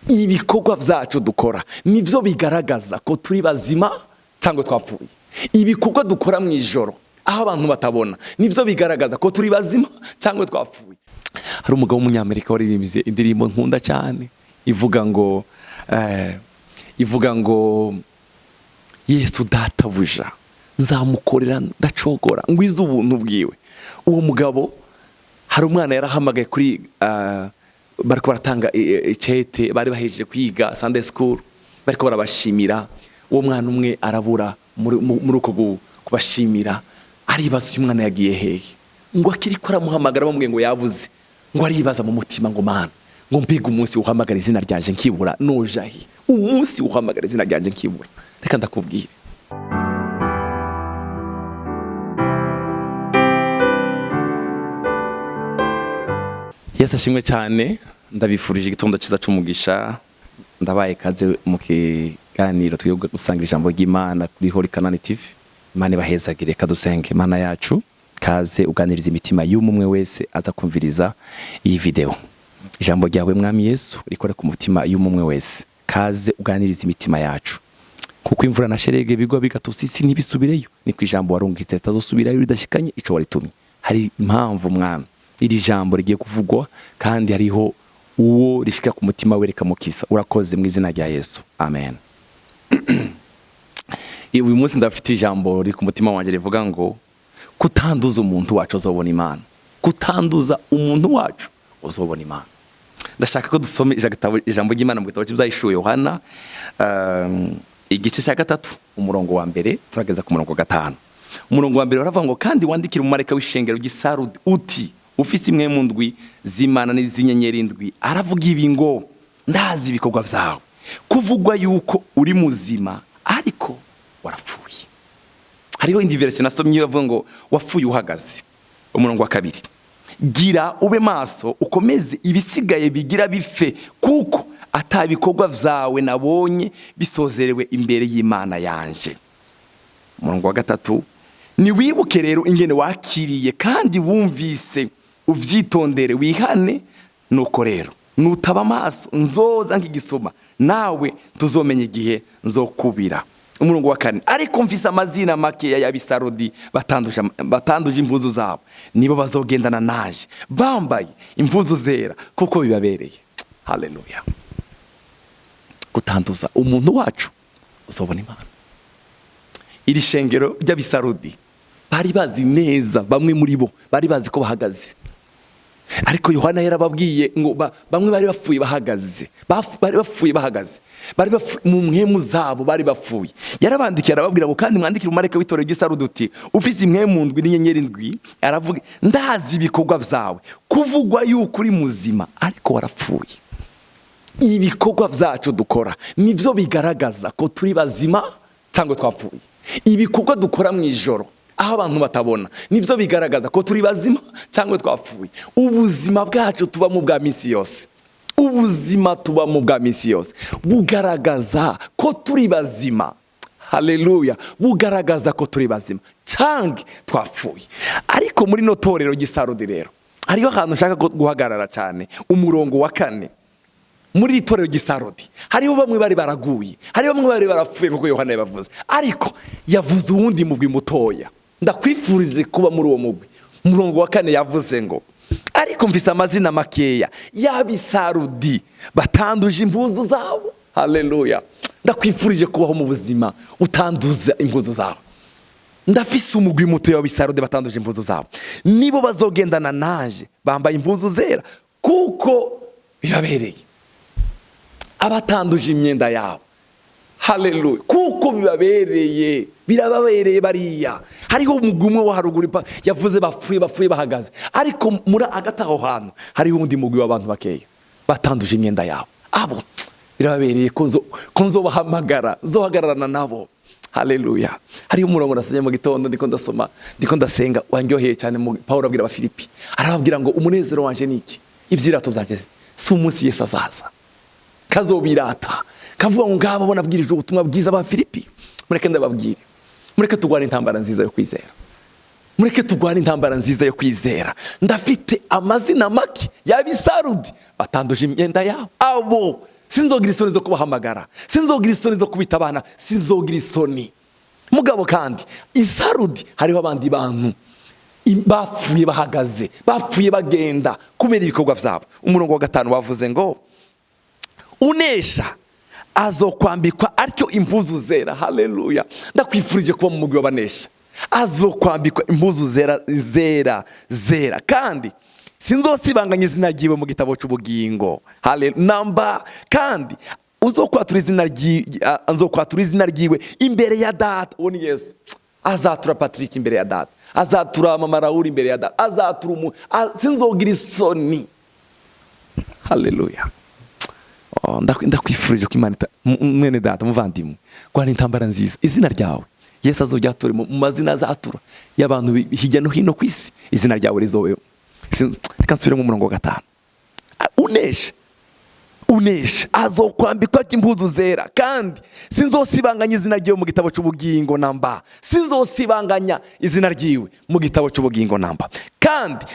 ibikorwa byacu dukora nivyo bigaragaza ko turi bazima cyangwa twapfuye. Ibikorwa dukora mu ijoro aho abantu batabona nivyo bigaragaza ko turi bazima cyangwa twapfuye. Hari umugabo w'umunyamerika waririmbye indirimbo nkunda cyane ivuga ngo Yesu databuja nzamukorera ndacogora ngwiza ubuntu bwiwe. Uwo mugabo hari umwana yarahamagaye kuri bariko baratanga icete, bari bahejeje kwiga Sunday school, bariko barabashimira. Uwo mwana umwe arabura muri uko kubashimira, aribaza uyu mwana yagiye hehe, ngo akiriko aramuhamagara bamubwiye ngo yabuze, ngo aribaza mu mutima ngo mana, ngo mbiga umunsi uhamagara izina ryanje nkibura nojahi, umunsi uhamagara izina ryanje nkibura. Reka ndakubwire, Yesu ashimwe cyane. Ndabifurije igitondo cyiza cy'umugisha. Ndabaye kaze mu kiganiro tugiye gusangira ijambo ry'Imana kuri CANAAN TV. Imana ibahezagire, kadusenge. Mana yacu, kaze uganiriza imitima y'umwe wese aza kumviriza iyi video. Ijambo ryawe mwami Yesu rikore ku mutima y'umwe wese. Kaze uganiriza imitima yacu, kuko imvura na sherege bigwa bigatusisi ntibisubireyo, ni ku ijambo warungitse tazosubirayo ridashikanye ico waritumye. Hari impamvu mwami iri jambo rigiye kuvugwa, kandi hariho uwo rishika ku mutima wereka mukisa. Urakoze mu izina rya Yesu, amen. Uyu munsi ndafite ijambo riri ku mutima wanje rivuga ngo kutanduza umuntu wacu uzobona Imana. Kutanduza umuntu wacu uzobona Imana. Ndashaka ko dusome ijambo ry'Imana mu gitabo cy'Ibyahishuwe Yohana igice cya 3 umurongo wa mbere turageza ku murongo wa 5. Umurongo wa mbere baravuga ngo kandi wandikira umumarayika w'ishengero ry'Isarudi uti ufise imwe mu ndwi z'Imana n'izinyenyeri indwi, aravuga ibi ngo ndazi ibikorwa byawe, kuvugwa yuko uri muzima ariko warapfuye. Hariho indi verse nasomye bavuga ngo wapfuye uhagaze. Umurongo wa 2, gira ube maso ukomeze ibisigaye bigira bife, kuko atabikorwa byawe nabonye bisozerewe imbere y'Imana yanje. Umurongo wa 3, ni wibuke rero ingene wakiriye kandi wumvise, uvyitondere wihane, nuko rero nutaba maso nzoza nk'igisoma, nawe tuzomenye igihe nzokubira. Umurongo wa 4, ariko mfise amazina make y'abisarodi batanduje impuzu zabo, nibo bazogendana naje bambaye impuzu zera, kuko bibabereye. Haleluya. Kutanduza umuntu wacu uzobona Imana. Iri shengero ry'abisarudi bari bazi neza, bamwe muri bo bari bazi ko bahagaze, ariko Yohana yarababwiye ngo bamwe bari bapfuye bahagaze, bari mu mpemu zabo bari bapfuye. Yarabandikiye arababwira ngo kandi mwandikire umumarayika w'itorero ry'Isarudi uti ufise imwe mu ndwi n'inyenyeri indwi, aravuga ndazi ibikorwa byawe, kuvugwa yuko uri muzima ariko warapfuye. Ibikorwa byacu dukora nivyo bigaragaza ko turi bazima cyangwa twapfuye. Ibikorwa dukora mu ijoro aho abantu batabona nivyo bigaragaza ko turi bazima cyangwa twapfuye. Ubuzima bwacu tuba mu bwa misi yose, ubuzima tuba mu bwa misi yose bugaragaza ko turi bazima. Haleluya. Bugaragaza ko turi bazima cyangwa twapfuye. Ariko muri no torero ry'Isarudi rero hariho ahantu nshaka guhagarara cyane. Umurongo wa 4, muri itorero ry'Isarudi hariho bamwe bari baraguye, hariho bamwe bari barapfuye nk'uko Yohana yabavuze, ariko yavuze uwundi mugwi mutoya. Ndakwifurize kuba muri uwo mugwi. Umurongo wa 4 yavuze ngo ariko mfise amazina makeya y'abisarudi batanduje impuzu zabo. Haleluya. Ndakwifurije kubaho mu buzima utanduza impuzu zabo. Ndafise umugwi mutoya w'abisarudi batanduje impuzu zabo, nibo bazogendana naje bambaye impuzu zera, kuko bibabereye. Abatanduje imyenda yabo. Haleluya. Kuko bibabereye, birababereye bariya. Hariho umugwi umwe wa haruguru yavuze bapfuye bahagaze, ariko muri agataho hantu hariho undi mugwi w'abantu bakeya batanduje imyenda yabo. Abo birababereye ko nzobahamagara, zohagararana nabo. Haleluya. Hariho umurongo nasomye mu gitondo ndiko ndasoma, ndiko ndasenga, wanyoheye cyane. Paulo abwira abafilipi, arababwira ngo umunezero wanje niki, ivyirato byanje si umunsi Yesu azaza kazobirata, kavuga ngo ngabo bona bwirije ubutumwa bwiza abafilipi. Mureke ndababwire, mureke tugwane intambara nziza yo kwizera, mureke tugwane intambara nziza yo kwizera. Ndafite amazina make y'abisarudi batanduje imyenda yabo. Abo sinzogira isoni zo kubahamagara, sinzogira isoni zo kubita abana, sinzogira isoni. Mugabo kandi isarudi hariho abandi bantu bapfuye bahagaze, bapfuye bagenda kubera ibikorwa byabo. Umurongo wa 5 wavuze ngo unesha azokwambikwa atyo impuzu zera. Haleluya. Ndakwifurije kuba mu mugwi w'abanesha. Azokwambikwa impuzu zera kandi sinzosibanganya izina ryiwe mu gitabo cy'ubugingo. Haleluya. Namba kandi uzokwatura izina ryiwe imbere ya Data. Uwo ni Yesu. Azatura Patrick imbere ya Data, azatura mama Raoul imbere ya Data, azatura sinzogira isoni. Haleluya. Ndakwifurije ko Imana mwene Data muvandimwe kwani intambara nziza. Izina ryawe Yesu azojyatura mu mazina azatura y'abantu hirya no hino ku isi. Izina ryawe rizobe. Reka nsubire mu murongo wa 5. Unesha azokwambikwa impuzu zera kandi sinzosibanganya izina ryiwe mu gitabo cy'ubugingo namba. Sinzosibanganya izina ryiwe mu gitabo cy'ubugingo namba. Kandi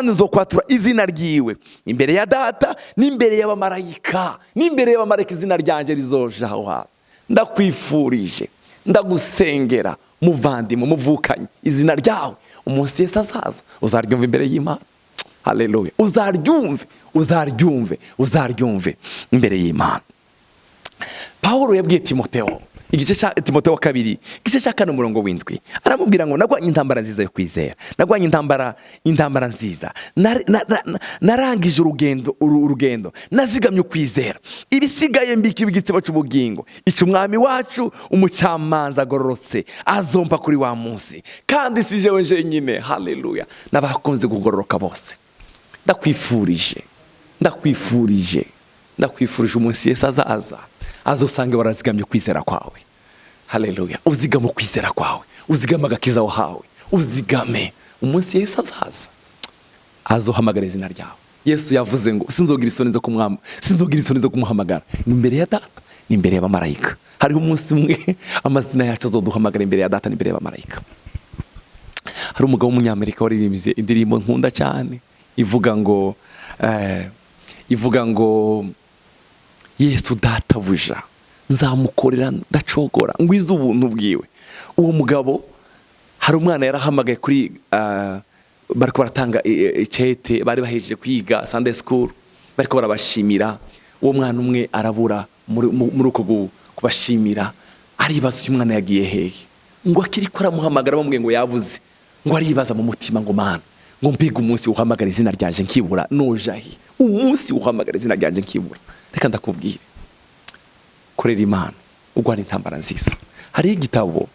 nzokwatura izina ryiwe imbere ya Data n'imbere y'abamarayika. N'imbere y'abamarayika izina ryanje rizoja aho. Ndakwifurije, ndagusengera muvandimwe muvukanye, izina ryawe umunsi Yesu azaza uzaryumva imbere y'Imana. Haleluya. Uzaryumve imbere y'Imana. Paulo yabwiye Timotheo, igice cya Timotheo 2, igice cya 4 umurongo w'7, aramubwira ngo nagwanye intambara nziza yo kwizera, nagwanye intambara nziza, narangije urugendo, nazigamye ukwizera, ibisigaye mbiki igitabo cy'ubugingo, ico umwami wacu umucamanza agororotse azompa kuri wa munsi, kandi si jewe jenyine. Haleluya. Nabakunze kugororoka bose. Ndakwifurije umunsi Yesu azaza azosange warazigamye kwizera kwawe. Haleluya. Uzigama kwizera kwawe, uzigama agakiza wahawe, uzigame umunsi Yesu azaza azohamagara izina ryawe. Yesu yavuze ngo sinzogira isoni zo kumuhamagara imbere ya Data n'imbere y'abamarayika. Hariho umunsi umwe amazina yacu azoduhamagara imbere ya Data n'imbere y'abamarayika. Hari umugabo w'umunyamerika waririmbye indirimbo nkunda cyane ivuga ngo Yesu databuja nzamukorera ndacogora ngwiza ubuntu bwiwe. Uwo mugabo hari umwana yarahamagaye kuri bariko baratanga icete, bari bahejeje kwiga Sunday school, bariko barabashimira. Uwo mwana umwe arabura muri uko kubashimira, aribaza uyu mwana yagiye hehe, ngo akiri ko aramuhamagara bamubwiye ngo yabuze, ngo aribaza mu mutima ngo Mana, ngo mbiga umunsi uhamagara izina ryanje nkibura nojahi, umunsi uhamagara izina ryanje nkibura. Reka ndakubwire, korera Imana ugwana intambara nziza. Hari igitabo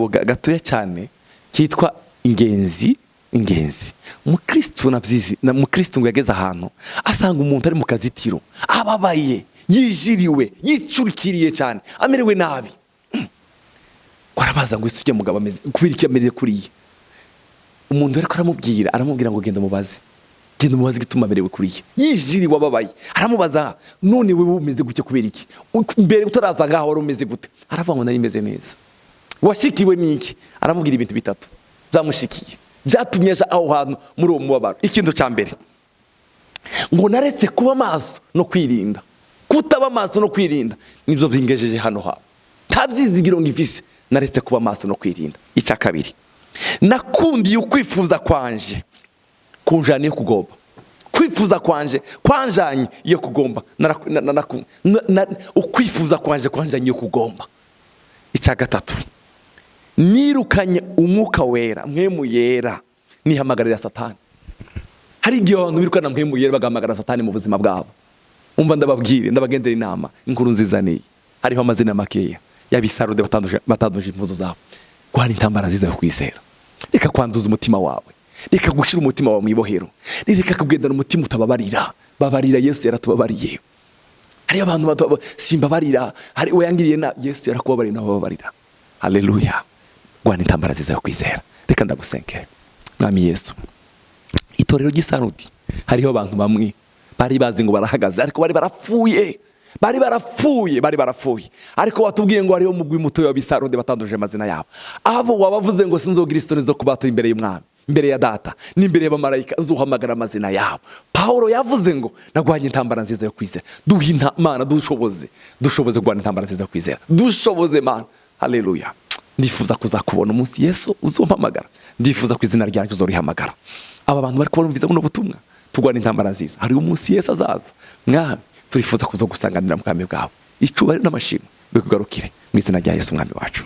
gatoya cyane kitwa Ingenzi. Mukristo ngo yageze ahantu asanga umuntu ari mu kazitiro, ababaye, yijiriwe, yicurikiriye cyane, amerewe nabi. Kwarabaza ngo isuke mugabo ameze kubira iki amereye kuriye. Umuntu ariko aramubwira ngo genda mubaze gituma amerewe kuriye, yijiriwe ababaye. Aramubaza, none wewe umeze gutya kubera iki? Mbere utaraza ngaho wari umeze gute? Aravuga ngo nari meze neza. Washikiwe niki? Aramubwira ibintu 3 byamushikiye byatumye aje aho hantu muri uwo mubabaro. Ikintu cya mbere ngo naretse kuba maso no kwirinda. Kutaba maso no kwirinda nibyo byingejeje hano ha. Tabyizigiro ngifise, naretse kuba maso no kwirinda. Icya kabiri, nakundiye ukwifuza kwanje kunjana yo kugomba. Kwifuza kwanje kwanjanye yo kugomba. Ukwifuza kwanje kwanjanye yo kugomba. Icya gatatu, nirukanye umwuka wera, mpwemu yera, nihamagarira Satani. Hari igihe abantu birukana mpwemu yera bagahamagara Satani mu buzima bwabo. Umva ndababwire, ndabagendera inama, inkuru nziza ni hariho amazina makeya y'abisarode batanduje impuzo zabo. Kwani intambara nziza yo kwizera. Reka kwanduza umutima wawe, reka gushira umutima wawe mu ibohero, reka kugendana umutima utababarira. Babarira, Yesu yaratubabariye. Hari abantu simbabarira, hari wayangiriye na Yesu yarakubabariye na babarira. Haleluya. Gwani intambara nziza yo kwizera. Reka ndagusengere. Mwami Yesu, itorero ry'Isarudi hariho abantu bamwe bari bazi ngo barahagaze ariko bari barapfuye, ariko watubwiye ngo hariho mugwi muto y'abisarode batanduje amazina yabo. Abo wabavuze ngo sinzogira isoni zo kubatura imbere y'Umwami. imbere ya data n'imbere y'abamarayika uzuhamagara amazina yabo. Pawulo yavuze ngo naguhanye intambara nziza yo kwizera. Duhe Imana dushoboze guhana intambara nziza yo kwizera, dushoboze Mana. Haleluya. Ndifuza kuzakubona umunsi Yesu uzompamagara, ndifuza ko izina ryanjye uzorihamagara. Aba bantu bari kubumviza buno butumwa, tugwana intambara nziza. Hari umunsi Yesu azaza, mwami turifuza kuzogusanganira mu bwami bwawe. Icubahiro n'amashimwe bikugarukire mu izina rya Yesu mwami wacu.